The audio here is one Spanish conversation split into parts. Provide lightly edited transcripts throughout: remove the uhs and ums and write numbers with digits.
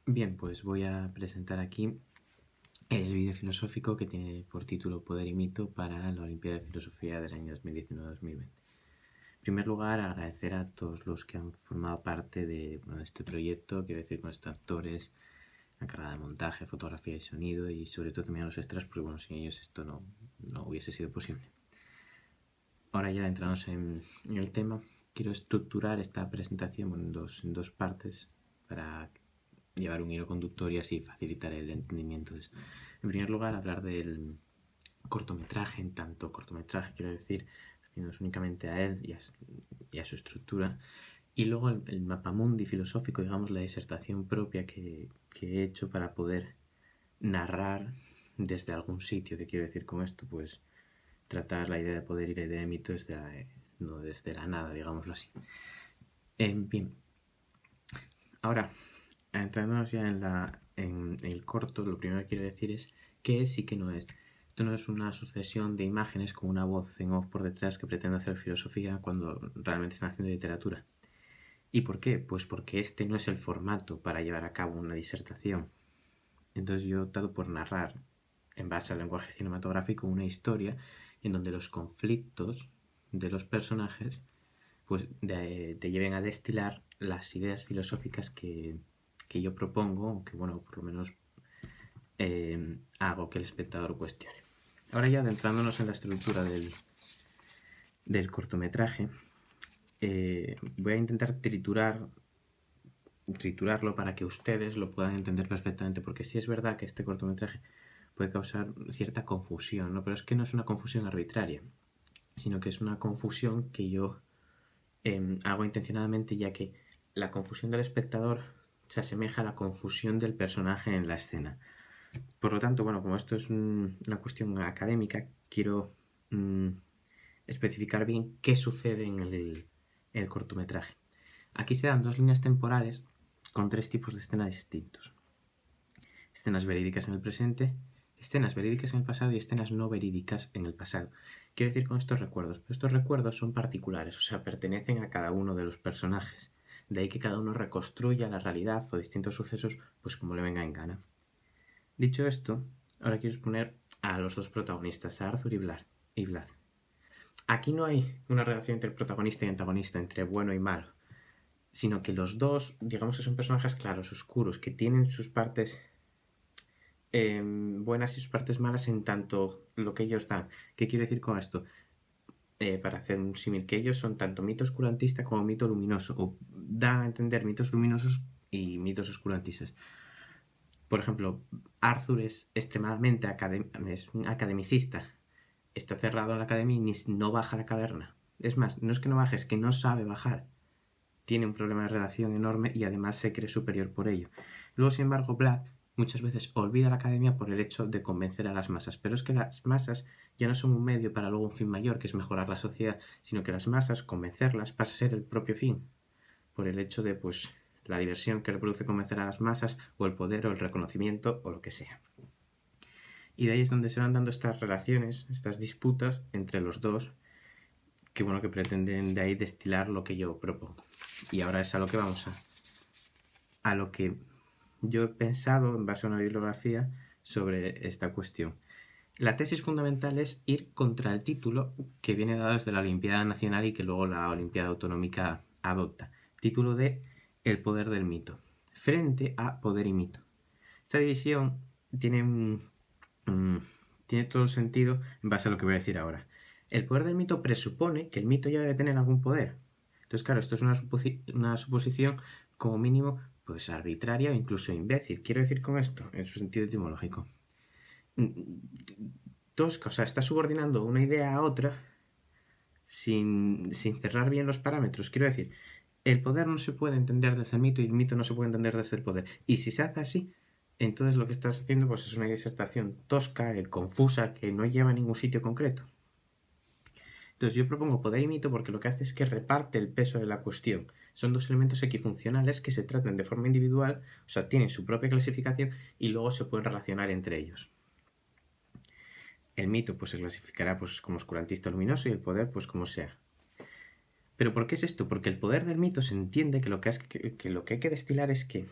Bien, pues voy a presentar aquí el vídeo filosófico que tiene por título Poder y mito para la Olimpiada de Filosofía del año 2019-2020. En primer lugar, agradecer a todos los que han formado parte de este proyecto, quiero decir con estos actores, la carga de montaje, fotografía y sonido, y sobre todo también a los extras, porque bueno, sin ellos esto no hubiese sido posible. Ahora ya entramos en el tema, quiero estructurar esta presentación en dos partes para llevar un hilo conductor y así facilitar el entendimiento de esto. En primer lugar, hablar del cortometraje, en tanto cortometraje, quiero decir, refiriéndonos únicamente a él y a su estructura. Y luego el mapamundi filosófico, digamos, la disertación propia que he hecho para poder narrar desde algún sitio. ¿Qué quiero decir con esto? Pues tratar la idea de poder y la idea de mito no desde la nada, digámoslo así. Bien, ahora, entrándonos ya en el corto, lo primero que quiero decir es qué es y qué no es. Esto no es una sucesión de imágenes con una voz en off por detrás que pretende hacer filosofía cuando realmente están haciendo literatura. ¿Y por qué? Pues porque este no es el formato para llevar a cabo una disertación. Entonces yo he optado por narrar, en base al lenguaje cinematográfico, una historia en donde los conflictos de los personajes pues te lleven a destilar las ideas filosóficas que yo propongo, o que bueno, por lo menos hago que el espectador cuestione. Ahora ya adentrándonos en la estructura del cortometraje, voy a intentar triturarlo para que ustedes lo puedan entender perfectamente, porque sí es verdad que este cortometraje puede causar cierta confusión, ¿no? Pero es que no es una confusión arbitraria, sino que es una confusión que yo hago intencionadamente, ya que la confusión del espectador se asemeja a la confusión del personaje en la escena. Por lo tanto, bueno, como esto es una cuestión académica, quiero especificar bien qué sucede en el cortometraje. Aquí se dan dos líneas temporales con tres tipos de escenas distintos. Escenas verídicas en el presente, escenas verídicas en el pasado y escenas no verídicas en el pasado. Quiero decir con estos recuerdos, pero estos recuerdos son particulares, o sea, pertenecen a cada uno de los personajes. De ahí que cada uno reconstruya la realidad o distintos sucesos pues como le venga en gana. Dicho esto, ahora quiero exponer a los dos protagonistas, a Arthur y Vlad. Aquí no hay una relación entre protagonista y antagonista, entre bueno y malo, sino que los dos, digamos que son personajes claros, oscuros, que tienen sus partes buenas y sus partes malas en tanto lo que ellos dan. ¿Qué quiero decir con esto? Para hacer un símil, que ellos son tanto mito oscurantista como mito luminoso, o dan a entender mitos luminosos y mitos oscurantistas. Por ejemplo, Arthur es extremadamente es un academicista. Está cerrado en la academia y no baja a la caverna. Es más, no es que no baje, es que no sabe bajar. Tiene un problema de relación enorme y además se cree superior por ello. Luego, sin embargo, Vlad muchas veces olvida la academia por el hecho de convencer a las masas. Pero es que las masas ya no son un medio para luego un fin mayor, que es mejorar la sociedad, sino que las masas, convencerlas, pasa a ser el propio fin. Por el hecho de, pues, la diversión que le produce convencer a las masas, o el poder, o el reconocimiento, o lo que sea. Y de ahí es donde se van dando estas relaciones, estas disputas entre los dos, que bueno, que pretenden de ahí destilar lo que yo propongo. Y ahora es a lo que vamos a lo que yo he pensado en base a una bibliografía sobre esta cuestión. La tesis fundamental es ir contra el título que viene dado desde la Olimpiada Nacional y que luego la Olimpiada Autonómica adopta. Título de El poder del mito, frente a poder y mito. Esta división tiene tiene todo el sentido en base a lo que voy a decir ahora. El poder del mito presupone que el mito ya debe tener algún poder. Entonces, claro, esto es una suposición como mínimo pues arbitraria o incluso imbécil. Quiero decir con esto, en su sentido etimológico. Tosca, o sea, está subordinando una idea a otra sin cerrar bien los parámetros. Quiero decir, el poder no se puede entender desde el mito y el mito no se puede entender desde el poder. Y si se hace así, entonces lo que estás haciendo pues, es una disertación tosca, confusa, que no lleva a ningún sitio concreto. Entonces yo propongo poder y mito porque lo que hace es que reparte el peso de la cuestión. Son dos elementos equifuncionales que se tratan de forma individual, o sea, tienen su propia clasificación y luego se pueden relacionar entre ellos. El mito pues se clasificará pues, como oscurantista luminoso y el poder pues como sea. ¿Pero por qué es esto? Porque el poder del mito se entiende que lo que hay que destilar es que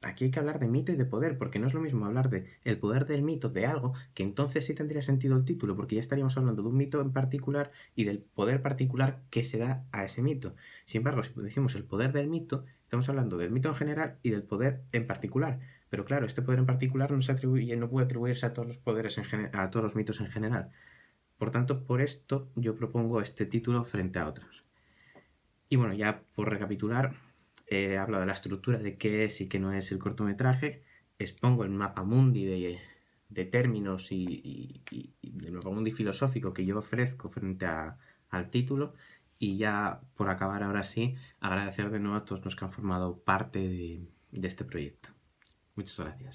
Aquí hay que hablar de mito y de poder, porque no es lo mismo hablar de el poder del mito de algo, que entonces sí tendría sentido el título, porque ya estaríamos hablando de un mito en particular y del poder particular que se da a ese mito. Sin embargo, si decimos el poder del mito, estamos hablando del mito en general y del poder en particular. Pero claro, este poder en particular no se atribuye, no puede atribuirse a todos los poderes a todos los mitos en general. Por tanto, por esto yo propongo este título frente a otros. Y bueno, ya por recapitular, he hablado de la estructura de qué es y qué no es el cortometraje, expongo el mapa mundi de términos y del mapa mundi filosófico que yo ofrezco frente al título, y ya por acabar ahora sí, agradecer de nuevo a todos los que han formado parte de este proyecto. Muchas gracias.